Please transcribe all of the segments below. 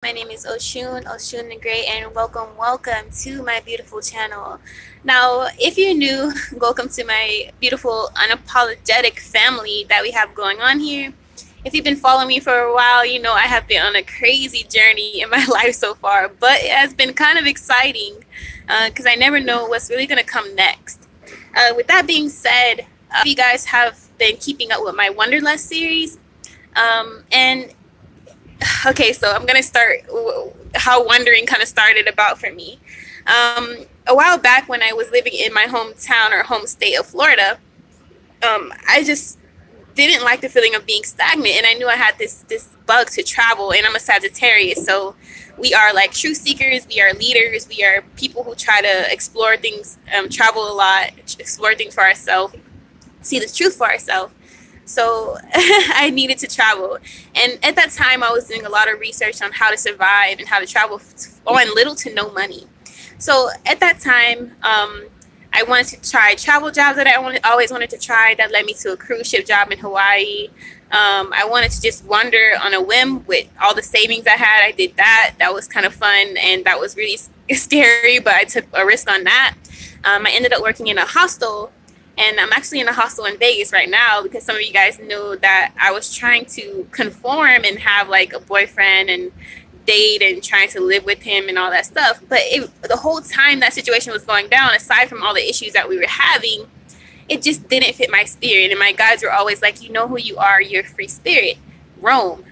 My name is Oshun the Great, and welcome to my beautiful channel. Now, if you're new, welcome to my beautiful, unapologetic family that we have going on here. If you've been following me for a while, you know I have been on a crazy journey in my life so far, but it has been kind of exciting because I never know what's really going to come next. With that being said, you guys have been keeping up with my Wonderlust series, and okay, so I'm gonna start how wondering kind of started about for me. A while back when I was living in my hometown or home state of Florida, I just didn't like the feeling of being stagnant, and I knew I had this bug to travel. And I'm a Sagittarius, so we are like truth seekers, we are leaders, we are people who try to explore things, travel a lot, explore things for ourselves, see the truth for ourselves. So I needed to travel. And at that time, I was doing a lot of research on how to survive and how to travel on little to no money. So at that time, I wanted to try travel jobs that always wanted to try. That led me to a cruise ship job in Hawaii. I wanted to just wander on a whim with all the savings I had. I did that. That was kind of fun, and that was really scary, but I took a risk on that. I ended up working in a hostel, and I'm actually in a hostel in Vegas right now because some of you guys know that I was trying to conform and have like a boyfriend and date and trying to live with him and all that stuff. But the whole time that situation was going down, aside from all the issues that we were having, it just didn't fit my spirit. And my guides were always like, you know who you are, you're a free spirit, roam.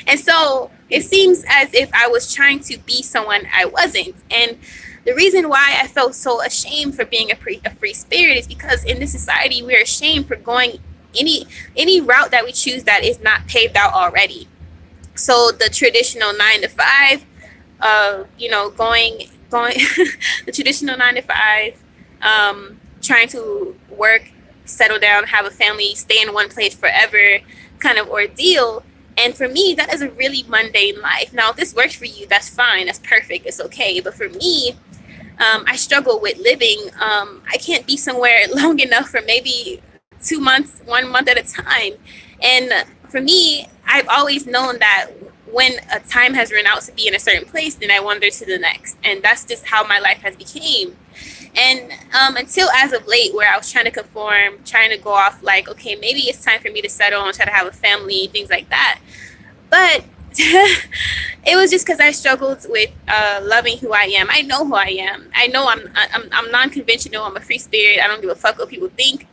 And so it seems as if I was trying to be someone I wasn't. And the reason why I felt so ashamed for being a free spirit is because in this society, we're ashamed for going any route that we choose that is not paved out already. So the traditional 9 to 5, going the traditional 9 to 5, trying to work, settle down, have a family, stay in one place forever kind of ordeal. And for me, that is a really mundane life. Now, if this works for you, that's fine. That's perfect. It's okay. But for me, I struggle with living. I can't be somewhere long enough for maybe 2 months, 1 month at a time. And for me, I've always known that when a time has run out to be in a certain place, then I wander to the next. And that's just how my life has became. And until as of late, where I was trying to conform, trying to go off like, okay, maybe it's time for me to settle and try to have a family, things like that. But it was just because I struggled with loving who I am. I know who I am. I know I'm non-conventional. I'm a free spirit. I don't give a fuck what people think.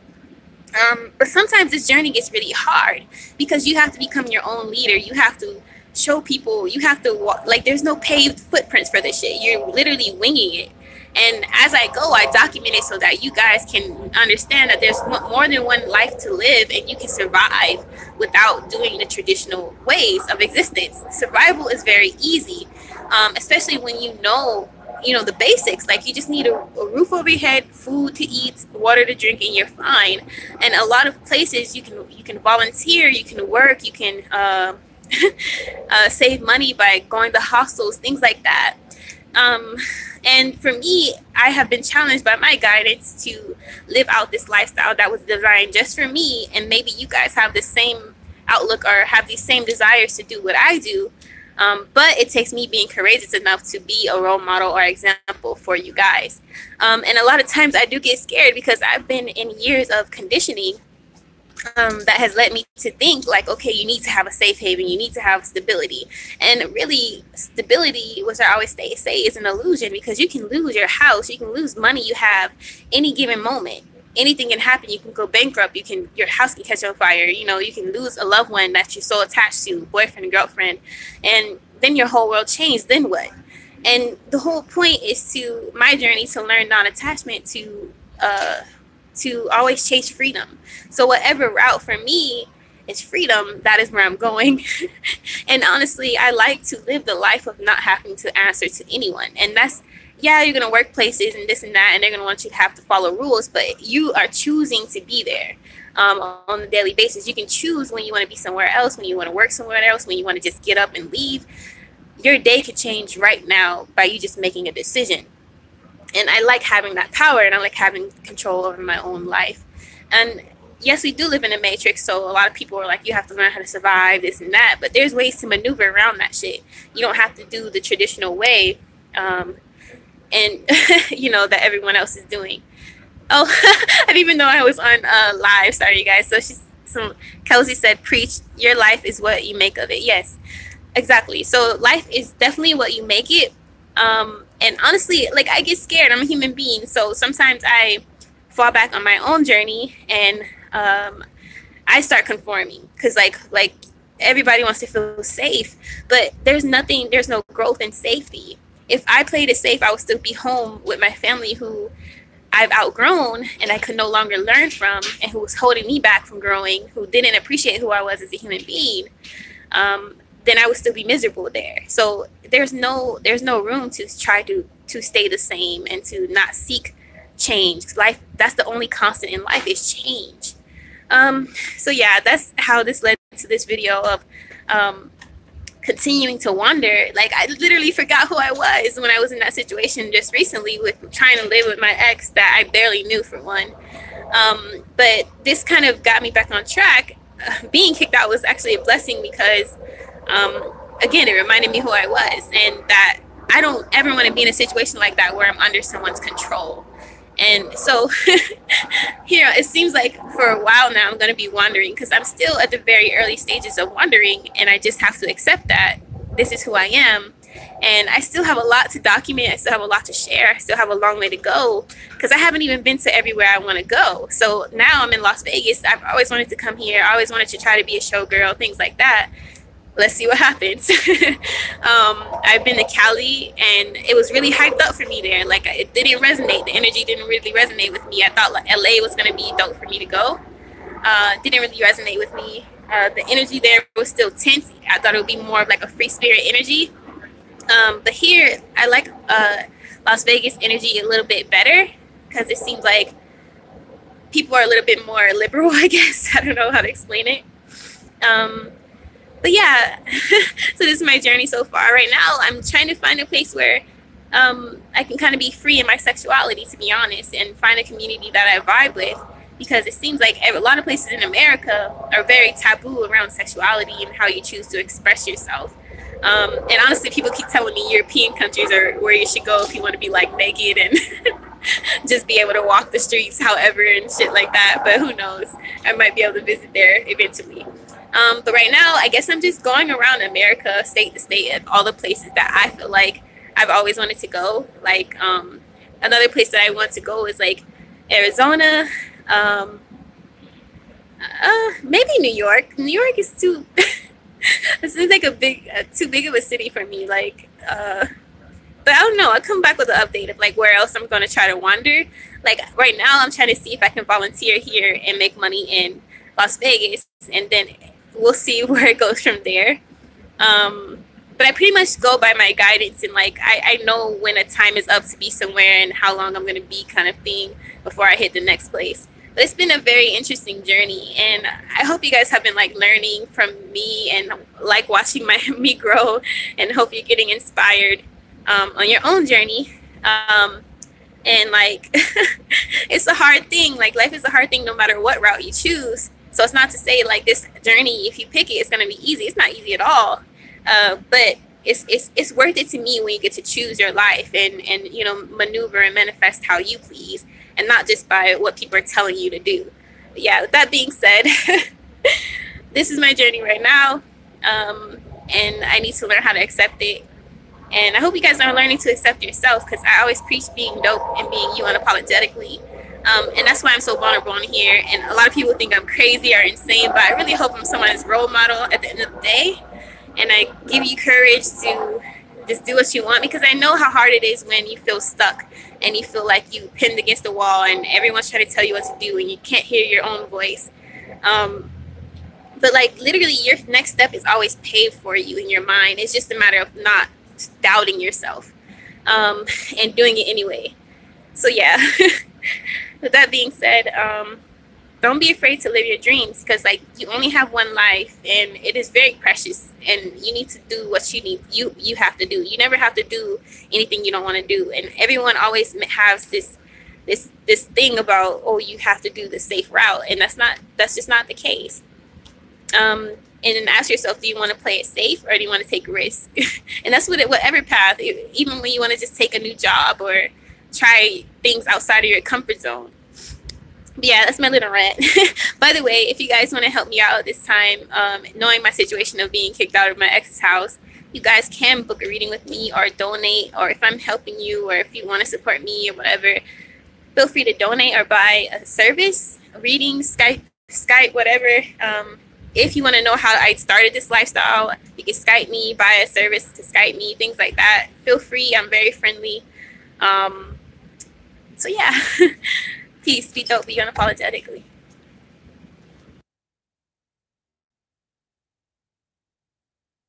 But sometimes this journey gets really hard because you have to become your own leader. You have to show people. You have to walk. Like, there's no paved footprints for this shit. You're literally winging it. And as I go, I document it so that you guys can understand that there's more than one life to live, and you can survive without doing the traditional ways of existence. Survival is very easy, especially when you know the basics. Like, you just need a roof over your head, food to eat, water to drink, and you're fine. And a lot of places you can volunteer, you can work, you can save money by going to hostels, things like that. And for me, I have been challenged by my guidance to live out this lifestyle that was designed just for me. And maybe you guys have the same outlook or have these same desires to do what I do. But it takes me being courageous enough to be a role model or example for you guys. And a lot of times I do get scared because I've been in years of conditioning that has led me to think like, okay, you need to have a safe haven, you need to have stability. And really, stability, which I always say is an illusion, because you can lose your house, you can lose money you have any given moment. Anything can happen. You can go bankrupt, your house can catch on fire, you can lose a loved one that you're so attached to, boyfriend, girlfriend, and then your whole world changed. Then what? And the whole point is my journey to learn non-attachment, to always chase freedom. So whatever route for me is freedom, that is where I'm going. And honestly, I like to live the life of not having to answer to anyone. And that's, yeah, you're going to work places and this and that, and they're going to want you to have to follow rules, but you are choosing to be there on a daily basis. You can choose when you want to be somewhere else, when you want to work somewhere else, when you want to just get up and leave. Your day could change right now by you just making a decision. And I like having that power, and I like having control over my own life. And yes, we do live in a matrix, so a lot of people are like, you have to learn how to survive, this and that, but there's ways to maneuver around that shit. You don't have to do the traditional way, and that everyone else is doing. Oh, I didn't even know I was on live. Sorry, you guys. So Kelsey said, preach, your life is what you make of it. Yes, exactly. So life is definitely what you make it. And honestly, like, I get scared. I'm a human being. So sometimes I fall back on my own journey, and I start conforming because like everybody wants to feel safe, but there's no growth in safety. If I played it safe, I would still be home with my family who I've outgrown and I could no longer learn from, and who was holding me back from growing, who didn't appreciate who I was as a human being. Then I would still be miserable there. So there's no room to try to stay the same and to not seek change. Life, that's the only constant in life, is change. So yeah, that's how this led to this video of continuing to wander. Like, I literally forgot who I was when I was in that situation just recently with trying to live with my ex that I barely knew, for one. But this kind of got me back on track. Being kicked out was actually a blessing because, again, it reminded me who I was, and that I don't ever want to be in a situation like that where I'm under someone's control. And so here, it seems like for a while now I'm going to be wandering, because I'm still at the very early stages of wandering, and I just have to accept that this is who I am. And I still have a lot to document. I still have a lot to share. I still have a long way to go, because I haven't even been to everywhere I want to go. So now I'm in Las Vegas. I've always wanted to come here. I always wanted to try to be a showgirl, things like that. Let's see what happens. I've been to Cali, and it was really hyped up for me there. Like, it didn't resonate. The energy didn't really resonate with me. I thought like LA was going to be dope for me to go. Didn't really resonate with me. The energy there was still tense. I thought it would be more of like a free spirit energy. But here, I like Las Vegas energy a little bit better, because it seems like people are a little bit more liberal, I guess. I don't know how to explain it. But yeah, so this is my journey so far. Right now, I'm trying to find a place where I can kind of be free in my sexuality, to be honest, and find a community that I vibe with, because it seems like a lot of places in America are very taboo around sexuality and how you choose to express yourself. And honestly, people keep telling me European countries are where you should go if you want to be like naked and just be able to walk the streets however and shit like that. But who knows? I might be able to visit there eventually. But right now, I guess I'm just going around America, state to state, at all the places that I feel like I've always wanted to go. Like, another place that I want to go is like Arizona, maybe New York. New York is too, it seems like too big of a city for me. Like, but I don't know. I'll come back with an update of like where else I'm going to try to wander. Like, right now, I'm trying to see if I can volunteer here and make money in Las Vegas, and then we'll see where it goes from there. But I pretty much go by my guidance, and like I know when a time is up to be somewhere and how long I'm going to be, kind of thing, before I hit the next place. But it's been a very interesting journey, and I hope you guys have been like learning from me and like watching me grow, and hope you're getting inspired on your own journey. And like it's a hard thing. Like, life is a hard thing no matter what route you choose. So it's not to say like this journey, if you pick it, it's going to be easy. It's not easy at all. But it's worth it to me when you get to choose your life and maneuver and manifest how you please, and not just by what people are telling you to do. But yeah, with that being said, this is my journey right now. And I need to learn how to accept it. And I hope you guys are learning to accept yourself, because I always preach being dope and being you unapologetically. And that's why I'm so vulnerable on here. And a lot of people think I'm crazy or insane, but I really hope I'm someone's role model at the end of the day. And I give you courage to just do what you want, because I know how hard it is when you feel stuck and you feel like you pinned against the wall and everyone's trying to tell you what to do and you can't hear your own voice. But like, literally, your next step is always paved for you in your mind. It's just a matter of not doubting yourself and doing it anyway. So yeah. With that being said, don't be afraid to live your dreams, because like, you only have one life and it is very precious, and you need to do what you have to do. You never have to do anything you don't want to do. And everyone always has this this thing about, oh, you have to do the safe route, and that's just not the case. And then ask yourself, do you want to play it safe or do you want to take a risk? And that's whatever path, even when you want to just take a new job or try things outside of your comfort zone. But yeah, that's my little rant. By the way, if you guys want to help me out this time, knowing my situation of being kicked out of my ex's house, you guys can book a reading with me or donate, or if I'm helping you or if you want to support me or whatever, feel free to donate or buy a service, a reading, Skype, whatever. If you want to know how I started this lifestyle, you can Skype me, buy a service to Skype me, things like that. Feel free. I'm very friendly. So yeah, peace. Be dope. Be unapologetically.